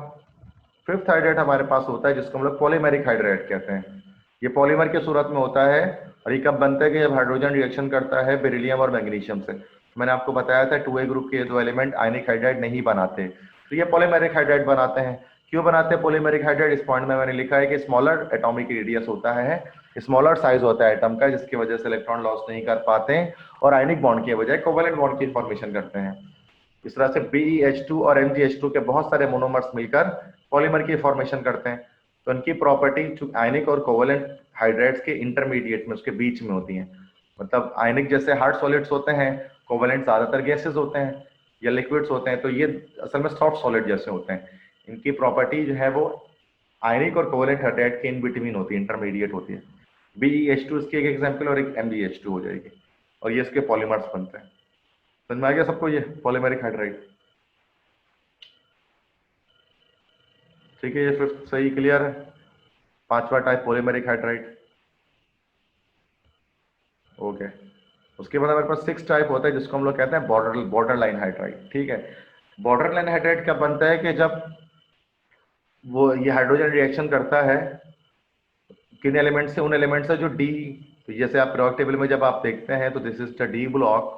फिफ्थ हाइड्राइड हमारे पास होता है जिसको हम लोग पॉलीमेरिक हाइड्राइड कहते हैं। ये पॉलीमर के सूरत में होता है और ये कब बनता है कि जब हाइड्रोजन रिएक्शन करता है बेरिलियम और मैग्नीशियम से। मैंने आपको बताया था 2A ग्रुप के दो एलिमेंट आयनिक हाइड्राइड नहीं बनाते, तो ये पॉलीमेरिक हाइड्राइड बनाते हैं। क्यों बनाते हैं पॉलीमेरिक हाइड्राइड? इस पॉइंट में मैंने लिखा है कि स्मॉलर एटॉमिक रेडियस होता है, स्मॉलर साइज होता है एटम का, जिसकी वजह से इलेक्ट्रॉन लॉस नहीं कर पाते हैं और आयनिक बॉन्ड के बजाय कोवेलेंट बॉन्ड की फॉर्मेशन करते हैं। इस तरह से BeH2 और MgH2 के बहुत सारे मोनोमर्स मिलकर पॉलीमर की फॉर्मेशन करते हैं। तो उनकी प्रॉपर्टी आयनिक और कोवेलेंट हाइड्राइड्स के इंटरमीडिएट में, उसके बीच में होती हैं। मतलब आयनिक जैसे हार्ड सॉलिड्स होते हैं, कोवेलेंट ज्यादातर गैसेस होते हैं या लिक्विड्स होते हैं, तो ये असल में सॉफ्ट सॉलिड जैसे होते हैं। इनकी प्रॉपर्टी जो है वो आयनिक और कोवेलेंट हाइड्राइड के इन बिटवीन होती है, इंटरमीडिएट होती है। BeH2 इसकी एक एग्जाम्पल और एक MgH2 हो जाएगी, और ये इसके पॉलीमर्स बनते हैं। समझ में आ गया सबको ये पॉलीमेरिक हाइड्राइड? ठीक है, ये फिफ्थ सही क्लियर है। पांचवा टाइप पॉलीमेरिक हाइड्राइड। ओके, उसके बाद हमारे पास सिक्स टाइप होता है जिसको हम लोग कहते हैं बॉर्डर लाइन हाइड्राइड। ठीक है, बॉर्डर लाइन हाइड्राइड कब बनता है कि जब वो ये हाइड्रोजन रिएक्शन करता है किन एलिमेंट से, उन एलिमेंट से जो डी, तो जैसे आप periodic टेबल में जब आप देखते हैं तो this is the D block,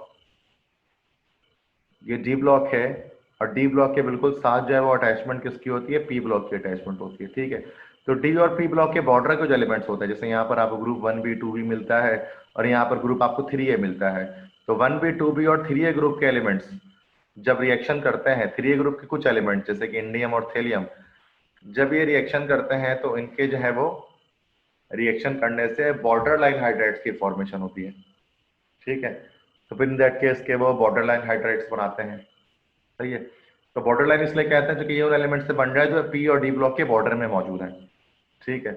ये डी ब्लॉक है, और डी ब्लॉक के बिल्कुल साथ जो है वो अटैचमेंट किसकी होती है? पी ब्लॉक की अटैचमेंट होती है। ठीक है, तो डी और पी ब्लॉक के बॉर्डर के जो एलिमेंट्स होते हैं, जैसे यहाँ पर आपको ग्रुप 1B 2B मिलता है और यहाँ पर ग्रुप आपको 3A मिलता है, तो 1B 2B और 3A ग्रुप के एलिमेंट्स जब रिएक्शन करते हैं, 3A ग्रुप के कुछ एलिमेंट जैसे कि इंडियम और थेलियम, जब ये रिएक्शन करते हैं तो इनके जो है वो रिएक्शन करने से बॉर्डर लाइन हाइड्राइड्स की फॉर्मेशन होती है। ठीक है, तो फिर इन दैट केस के वो बॉर्डर लाइन हाइड्राइड्स बनाते हैं। सही है, तो बॉर्डर लाइन इसलिए कहते हैं क्योंकि ये उन एलिमेंट से बन रहा है जो पी और डी ब्लॉक के बॉर्डर में मौजूद है। ठीक है,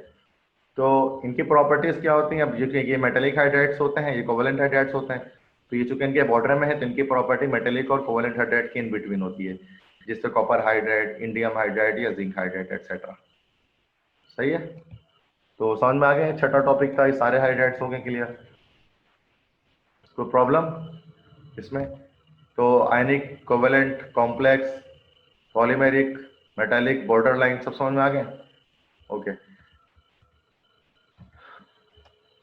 तो इनकी प्रॉपर्टीज क्या होती हैं? अब ये मेटेलिक हाइड्राइड्स होते हैं, ये कोवेलेंट हाइड्राइड्स होते हैं, तो ये चूंकि इनके बॉर्डर में है तो इनकी प्रॉपर्टी मेटेलिक और कोवेलेंट हाइड्राइड की इन बिटवीन होती है, जिससे कॉपर हाइड्राइड, इंडियम हाइड्राइड या जिंक हाइड्राइड एक्सेट्रा। सही है, तो समझ में आ गए? छठा टॉपिक था, ये सारे हाइड्राइड्स हो गए क्लियर? कोई प्रॉब्लम इसमें? तो ionic, covalent, complex, polymeric, metallic, border line सब समझ में आ गए? ओके,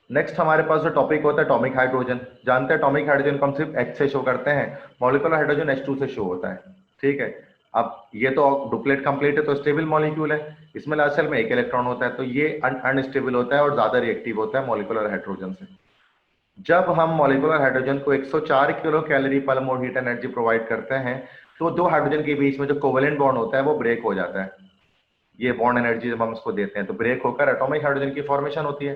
नेक्स्ट हमारे पास जो टॉपिक होता है एटॉमिक हाइड्रोजन। जानते हैं एटॉमिक हाइड्रोजन को हम सिर्फ H से शो करते हैं, मॉलिक्यूलर हाइड्रोजन H2 से शो होता है। ठीक है, अब ये तो डुप्लेट कंप्लीट है तो स्टेबल मॉलिक्यूल है, इसमें असल में एक इलेक्ट्रॉन होता है, तो ये अनस्टेबल होता है और ज्यादा रिएक्टिव होता है मॉलिक्यूलर हाइड्रोजन से। जब हम मॉलिक्यूलर हाइड्रोजन को 104 किलो कैलोरी पर मोल हीट एनर्जी प्रोवाइड करते हैं, तो दो हाइड्रोजन के बीच में जो कोवेलेंट बॉन्ड होता है वो ब्रेक हो जाता है। ये बॉन्ड एनर्जी जब हम इसको देते हैं तो ब्रेक होकर एटॉमिक हाइड्रोजन की फॉर्मेशन होती है।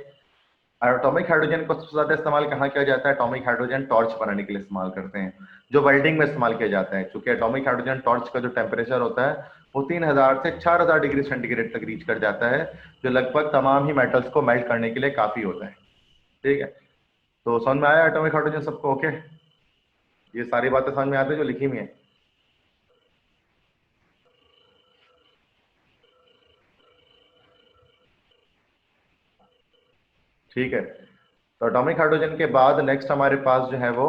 एटॉमिक हाइड्रोजन को सबसे ज्यादा इस्तेमाल कहाँ किया जाता है? एटॉमिक हाइड्रोजन टॉर्च बनाने के लिए इस्तेमाल करते हैं, जो वेल्डिंग में इस्तेमाल किया जाता है। क्योंकि एटॉमिक हाइड्रोजन टॉर्च का जो टेम्परेचर होता है वो 3000 से 4000 डिग्री सेंटीग्रेड तक रीच कर जाता है, जो लगभग तमाम ही मेटल्स को मेल्ट करने के लिए काफी होता है। ठीक है, तो समझ में आया एटॉमिक हाइड्रोजन सबको? ओके, ये सारी बातें समझ में आती है जो लिखी हुई है? ठीक है, तो एटॉमिक हाइड्रोजन के बाद नेक्स्ट हमारे पास जो है वो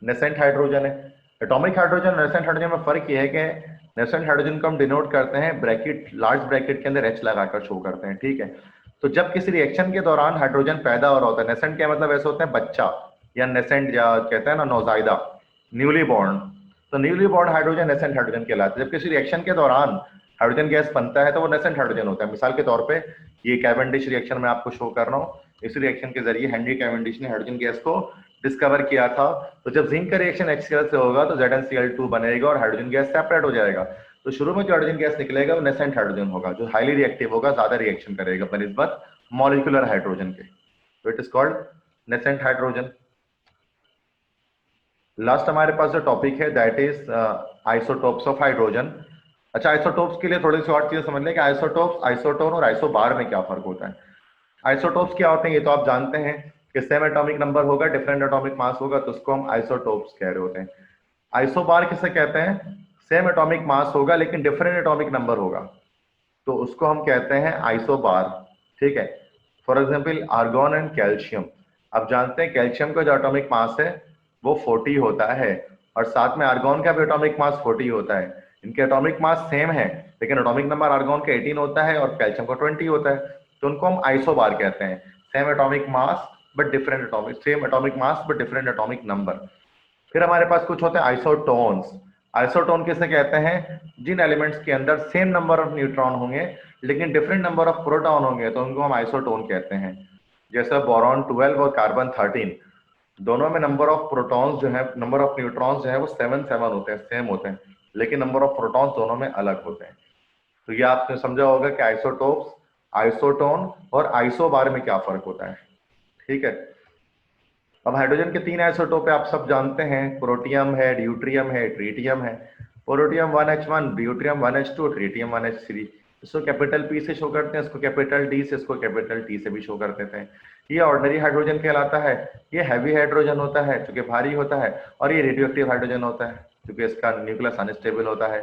नेसेंट हाइड्रोजन है। एटॉमिक हाइड्रोजन और नेसेंट हाइड्रोजन में फर्क ये है कि नेसेंट हाइड्रोजन को हम डिनोट करते हैं ब्रैकेट, लार्ज ब्रैकेट के अंदर H लगाकर शो करते हैं। ठीक है, तो जब किसी रिएक्शन के दौरान हाइड्रोजन पैदा हो रहा होता है, नेसेंट क्या मतलब ऐसे होते हैं बच्चा, या नेसेंट या कहते हैं ना नौजायदा, न्यूली बॉर्न, तो newly born hydrogen nascent hydrogen कहलाता है। जब किसी रिएक्शन के दौरान हाइड्रोजन गैस बनता है तो वो नेसेंट हाइड्रोजन होता है। मिसाल के तौर पे ये कैवेंडिश रिएक्शन में आपको शो कर रहा हूँ, इस रिएक्शन के जरिए हेनरी कैवेंडिश ने हाइड्रोजन गैस को डिस्कवर किया था। तो जब जिंक का रिएक्शन HCl से होगा तो ZnCl2 बनेगा और हाइड्रोजन गैस सेपरेट हो जाएगा। तो शुरू में जो हाइड्रोजन गैस निकलेगा वो नेसेंट हाइड्रोजन होगा, जो हाईली रिएक्टिव होगा, ज्यादा रिएक्शन करेगा बनिस्बत मॉलिक्यूलर हाइड्रोजन के, तो it is called nascent hydrogen. Last हमारे पास जो टॉपिक है that is isotopes of hydrogen. अच्छा, आइसोटोप्स के लिए थोड़ी सी और चीजें समझ लें कि आइसोटोप्स, आइसोटोन और आइसोबार में क्या फर्क होता है। आइसोटोप्स क्या होते हैं ये तो आप जानते हैं कि सेम एटॉमिक नंबर होगा, डिफरेंट एटॉमिक मास होगा, तो उसको हम आइसोटोप्स कह रहे होते हैं। आइसोबार किसे कहते हैं? सेम एटॉमिक मास होगा लेकिन डिफरेंट एटॉमिक नंबर होगा। तो उसको हम कहते हैं आइसोबार, ठीक है। For example argon and calcium, आप जानते हैं कैल्शियम का जो एटॉमिक मास है वो 40 होता है, और साथ में आर्गॉन का भी एटॉमिक मास 40 होता है। इनके एटॉमिक मास सेम है, लेकिन एटॉमिक नंबर आर्गॉन का 18 होता है और कैल्शियम का 20 होता है, तो उनको हम आइसोबार कहते हैं। Same atomic mass but different atomic, same atomic mass but different atomic number. फिर हमारे पास कुछ होते हैं आइसोटोन्स। आइसोटोन किसे कहते हैं? जिन एलिमेंट्स के अंदर सेम नंबर ऑफ न्यूट्रॉन होंगे लेकिन डिफरेंट नंबर ऑफ प्रोटॉन होंगे, तो उनको हम आइसोटोन कहते हैं। जैसे बोरॉन 12 और कार्बन 13, दोनों में नंबर ऑफ प्रोटॉन्स जो है, नंबर ऑफ न्यूट्रॉन्स जो है वो 7 होते हैं, सेम होते हैं, लेकिन नंबर ऑफ प्रोटॉन्स दोनों में अलग होते हैं। तो ये आपने समझा होगा कि आइसोटोप्स, आइसोटोन और आइसोबार में क्या फर्क होता है, ठीक है। अब हाइड्रोजन के 3 आइसोटोप आप सब जानते हैं, प्रोटियम है, ड्यूट्रियम है, ट्रीटियम है। Protium 1H1, deuterium 1H2, tritium 1H3। इसको कैपिटल पी से शो करते हैं, इसको कैपिटल डी से, इसको कैपिटल टी से भी शो कर देते हैं। ये ऑर्डिनरी हाइड्रोजन कहलाता है। ये हैवी हाइड्रोजन होता है क्योंकि भारी होता है, और ये रेडियो एक्टिव हाइड्रोजन होता है क्योंकि इसका न्यूक्लियस अनस्टेबल होता है।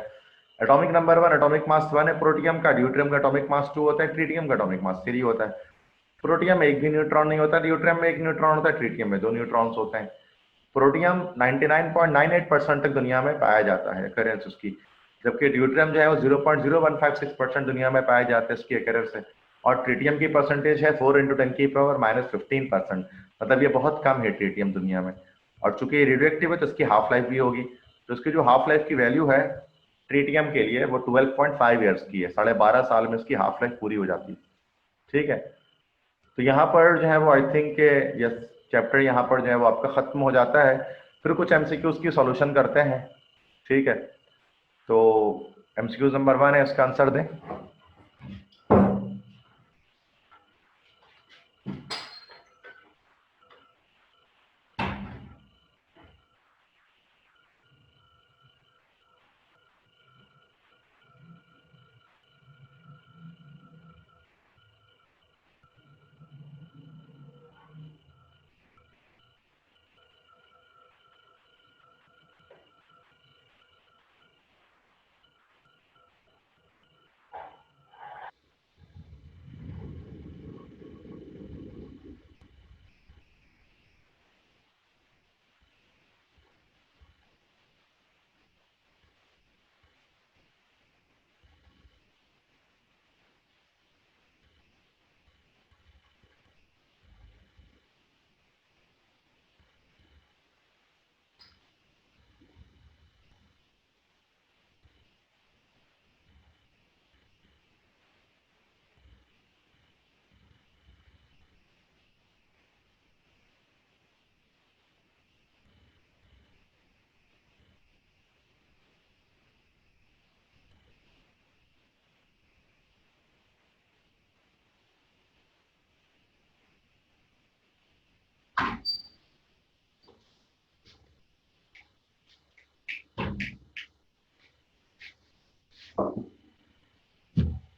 एटॉमिक नंबर 1, एटॉमिक मास 1 है प्रोटियम का, ड्यूट्रियम का एटॉमिक मास 2 होता है, ट्रीटियम का एटॉमिक मास 3 होता है। प्रोटियम में एक भी न्यूट्रॉन नहीं होता, ड्यूट्रियम में एक न्यूट्रॉन होता है, ट्रीटियम में 2 न्यूट्रॉन्स होते हैं। प्रोटियम 99.98% तक दुनिया में पाया जाता है अकरेंस उसकी, जबकि ड्यूट्रियम जो है वो 0.0156% दुनिया में पाया जाता है इसकी अकरेंस है। और ट्रीटियम की परसेंटेज है 4 × 10⁻⁻15%, मतलब ये बहुत कम है ट्रीटियम दुनिया में। और चूंकि ये रेडियो एक्टिव है तो इसकी हाफ लाइफ भी होगी, तो इसकी जो हाफ लाइफ की वैल्यू है ट्रीटियम के लिए वो 12.5 ईयर्स की है, 12.5 साल में इसकी हाफ लाइफ पूरी हो जाती है, ठीक है। तो यहाँ पर जो है वो आई थिंक यस, चैप्टर यहाँ पर जो है वो आपका खत्म हो जाता है। फिर कुछ एमसीक्यूज की सॉल्यूशन करते हैं, ठीक है। तो एमसीक्यूज नंबर 1 है, इसका आंसर दें।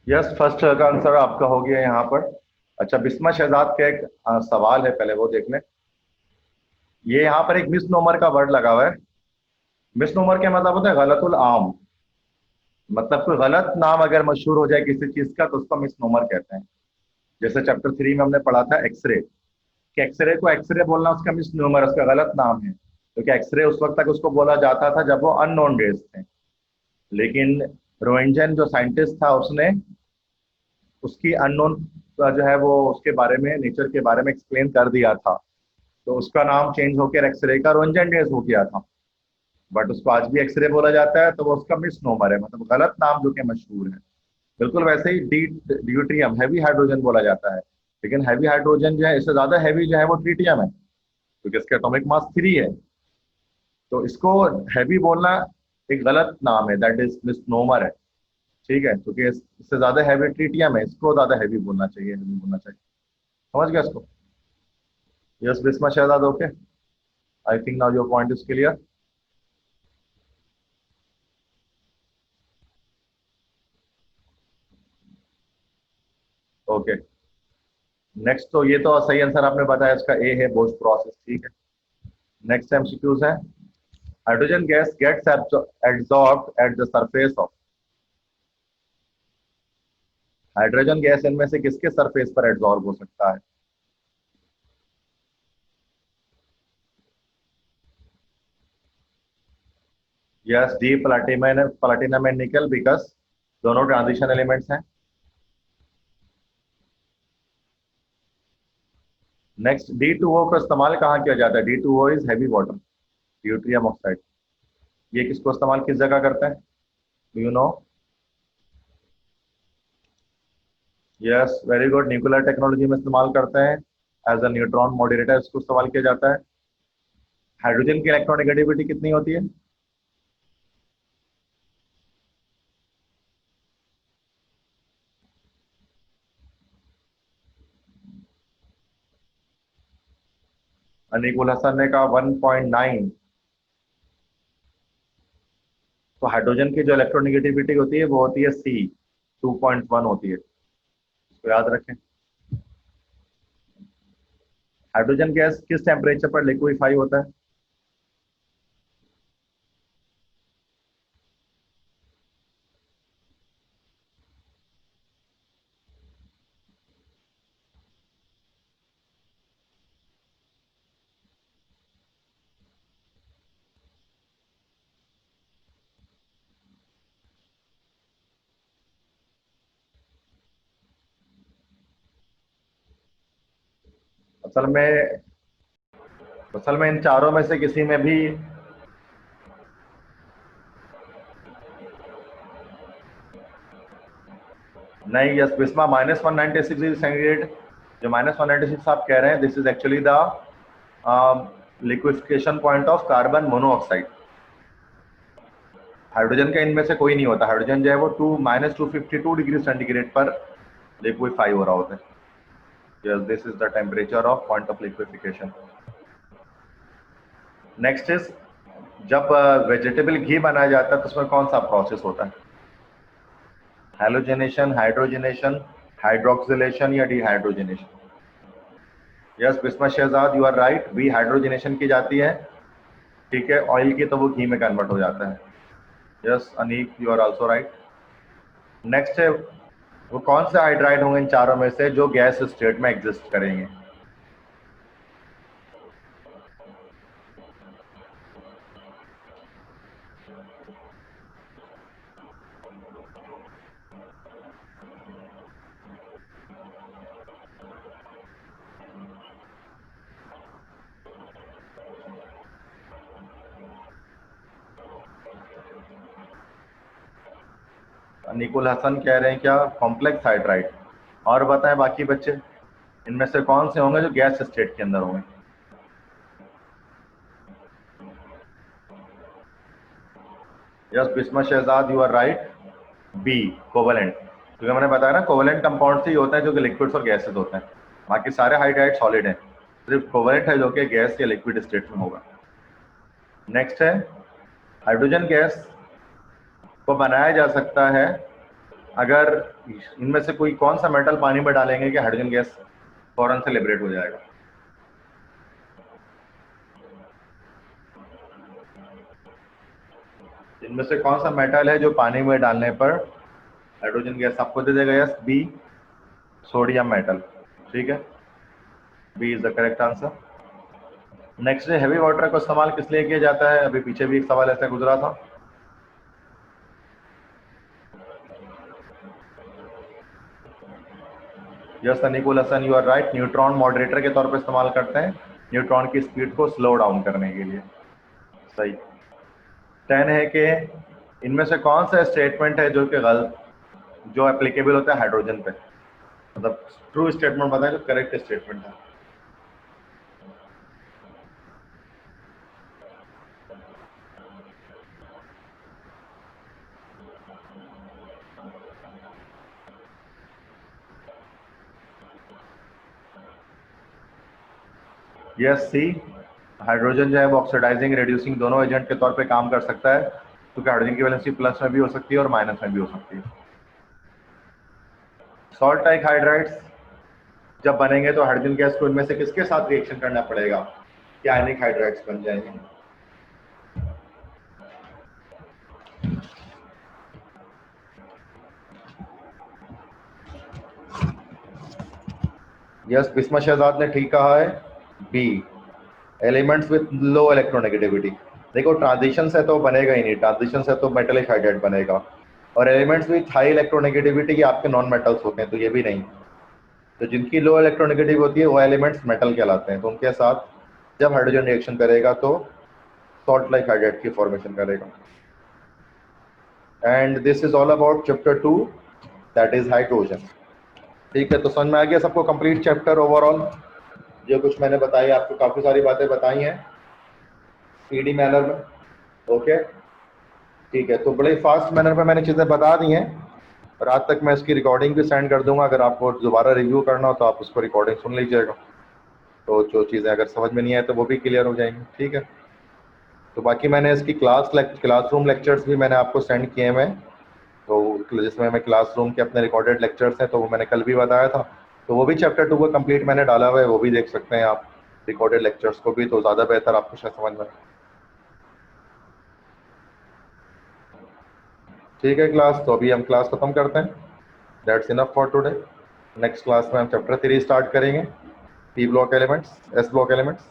यस, फर्स्ट का आंसर आपका हो गया यहाँ पर। अच्छा, बिस्मा शहजाद का एक सवाल है, पहले वो देख लें। ये यहाँ पर एक मिसनोमर का वर्ड लगा हुआ है। मिसनोमर क्या मतलब होता है? गलतुल आम, मतलब कोई गलत नाम अगर मशहूर हो जाए किसी चीज का तो उसको मिसनोमर कहते हैं। जैसे चैप्टर 3 में हमने पढ़ा था एक्सरे, कि एक्सरे को एक्सरे बोलना उसका मिसनोमर, उसका गलत नाम है, क्योंकि एक्सरे उस वक्त तक उसको बोला जाता था जब वो अननोन रेज थे। लेकिन रोएंटगेन जो साइंटिस्ट था उसने उसकी अननोन जो है वो उसके बारे में, नेचर के बारे में एक्सप्लेन कर दिया था, तो उसका नाम चेंज होकर एक्सरे का रोएंटगेन रेज हो गया था। बट उसको आज भी एक्सरे बोला जाता है, तो वो उसका मिसनोमर है, मतलब गलत नाम जो कि मशहूर है। बिल्कुल वैसे ही ड्यूट्रियम हैवी हाइड्रोजन बोला जाता है, लेकिन हैवी हाइड्रोजन जो है इससे ज्यादा हैवी जो है वो ट्रीटियम है, क्योंकि इसका एटॉमिक मास 3 है। तो इसको हैवी बोलना एक गलत नाम है, दैट इज मिसनोमर है, ठीक है। क्योंकि इससे ज्यादा हैवी ट्रीटियम है, इसको ज्यादा हैवी बोलना चाहिए, हैवी बोलना चाहिए। समझ गया इसको? Yes Bisma Shahzad, okay. I think now your point is clear. Okay, next. तो ये तो सही आंसर आपने बताया, इसका ए है, बोश प्रोसेस, ठीक है। नेक्स्ट एमसीक्यूज है, hydrogen gas gets absorbed at the surface of. Hydrogen gas इनमें से किसके सरफेस पर एड्सॉर्ब हो सकता है? Yes, D platinum and nickel, because दोनों ट्रांजिशन एलिमेंट्स हैं। नेक्स्ट, D2O का इस्तेमाल कहाँ किया जाता है? D2O is heavy water, deuterium oxide. ये किसको इस्तेमाल किस जगह करते हैं? Do you know? Yes, very good, nuclear technology में इस्तेमाल करते हैं। एज अ न्यूट्रॉन मॉडरेटर इसको इस्तेमाल किया जाता है। हाइड्रोजन की इलेक्ट्रोनेगेटिविटी कितनी होती है? अनीकुल हसन ने कहा 1.9। तो हाइड्रोजन की जो इलेक्ट्रोनेगेटिविटी होती है वो होती है C, 2.1 होती है, इसको याद रखें। हाइड्रोजन गैस किस टेम्परेचर पर लिक्विफाई होता है? असल में असल में इन चारों में से किसी में भी नहीं। यस बिस्मा, -196 डिग्री सेंटीग्रेड, जो -196 आप कह रहे हैं, this is actually the liquefaction point of carbon monoxide. Hydrogen का इनमें से कोई नहीं होता। हाइड्रोजन जो है वो -252 डिग्री सेंटीग्रेड पर लिक्विफाई हो रहा होता है। Yes, this is the temperature of point of liquefaction. Next is, जब वेजिटेबल घी बनाया जाता है तो उसमें कौन सा प्रोसेस होता है? हैलोजिनेशन, हाइड्रोजिनेशन, हाइड्रोक्सिलेशन या dehydrogenation? Yes Bisma Shahzad, you are right, B hydrogenation की जाती है। ठीक है, ऑयल की तो वो घी में कन्वर्ट हो जाता है। Yes Anik, you are also right. Next है, वो कौन से हाइड्राइड होंगे इन चारों में से जो गैस स्टेट में एग्जिस्ट करेंगे? निकुल हसन कह रहे हैं क्या? Complex hydride. और बताएं बाकी बच्चे, इनमें से कौन से होंगे जो गैस स्टेट के अंदर होंगे? Yes Bisma Shahzad, you are right, B covalent. क्योंकि मैंने बताया ना, कोवेलेंट कंपाउंड से ही होता है जो कि लिक्विड्स और गैसेस होते हैं। बाकी सारे हाइड्राइड सॉलिड हैं, सिर्फ कोवेलेंट है जो कि गैस या लिक्विड स्टेट में होगा। नेक्स्ट है, हाइड्रोजन गैस को बनाया जा सकता है अगर इनमें से कोई कौन सा मेटल पानी में डालेंगे कि हाइड्रोजन गैस फौरन से लिबरेट हो जाएगा? इनमें से कौन सा मेटल है जो पानी में डालने पर हाइड्रोजन गैस आपको दे देगा? Yes B, sodium metal. ठीक है, B is the correct answer. Next है, हैवी वाटर का इस्तेमाल किस लिए किया जाता है? अभी पीछे भी एक सवाल ऐसा गुजरा था। Yes Anikul Hasan, you are right, neutron moderator के तौर पर इस्तेमाल करते हैं, न्यूट्रॉन की स्पीड को स्लो डाउन करने के लिए। सही। 10 है कि इनमें से कौन सा स्टेटमेंट है जो कि गलत, जो एप्लीकेबल होता है हाइड्रोजन पे? मतलब ट्रू स्टेटमेंट बताएं जो करेक्ट स्टेटमेंट है। यस सी, हाइड्रोजन जो है वो ऑक्सीडाइजिंग रिड्यूसिंग दोनों एजेंट के तौर पे काम कर सकता है, क्योंकि हाइड्रोजन की वैलेंसी प्लस में भी हो सकती है और माइनस में भी हो सकती है। सॉल्ट टाइप हाइड्राइड्स जब बनेंगे तो हाइड्रोजन गैस को इनमें से किसके साथ रिएक्शन करना पड़ेगा कि आयनिक हाइड्राइड्स बन जाएंगे? यस, बिस्मा शहजाद ने ठीक कहा है, B, elements with low electronegativity. देखो ट्रांजिशन से तो बनेगा ही नहीं, ट्रांजिशन से तो मेटलिक हाइड्राइड बनेगा, और एलिमेंट्स विथ हाई इलेक्ट्रोनेगेटिविटी आपके नॉन मेटल्स होते हैं, तो ये भी नहीं। तो जिनकी लो इलेक्ट्रोनेगेटिव होती है वो एलिमेंट्स मेटल कहलाते हैं, तो उनके साथ जब हाइड्रोजन रिएक्शन करेगा तो सॉल्ट लाइक हाइड्राइड की फॉर्मेशन करेगा। And this is all about chapter 2, that is hydrogen. ठीक है, तो समझ में आ गया सबको कंप्लीट चैप्टर ओवरऑल? जो कुछ मैंने बताई आपको, काफ़ी सारी बातें बताई हैं स्पीडी मैनर में। ओके, ठीक है, तो बड़े फास्ट मैनर में मैंने चीज़ें बता दी हैं, और आज तक मैं इसकी रिकॉर्डिंग भी सेंड कर दूंगा, अगर आपको दोबारा रिव्यू करना हो तो आप उसको रिकॉर्डिंग सुन लीजिएगा, तो जो चीज़ें अगर समझ में नहीं आए तो वो भी क्लियर हो जाएंगी। ठीक है, तो बाकी मैंने इसकी क्लासरूम लेक्चर्स भी मैंने आपको सेंड किए हैं, तो जिसमें मैं क्लासरूम के अपने रिकॉर्डेड लेक्चर्स हैं, तो वो मैंने कल भी बताया था, तो वो भी चैप्टर 2 का कंप्लीट मैंने डाला हुआ है, वो भी देख सकते हैं आप रिकॉर्डेड लेक्चर्स को भी, तो ज़्यादा बेहतर आपको शायद समझ में। ठीक है क्लास, तो अभी हम क्लास खत्म करते हैं, that's enough for today. Next class में हम चैप्टर 3 स्टार्ट करेंगे, P block elements, S block elements.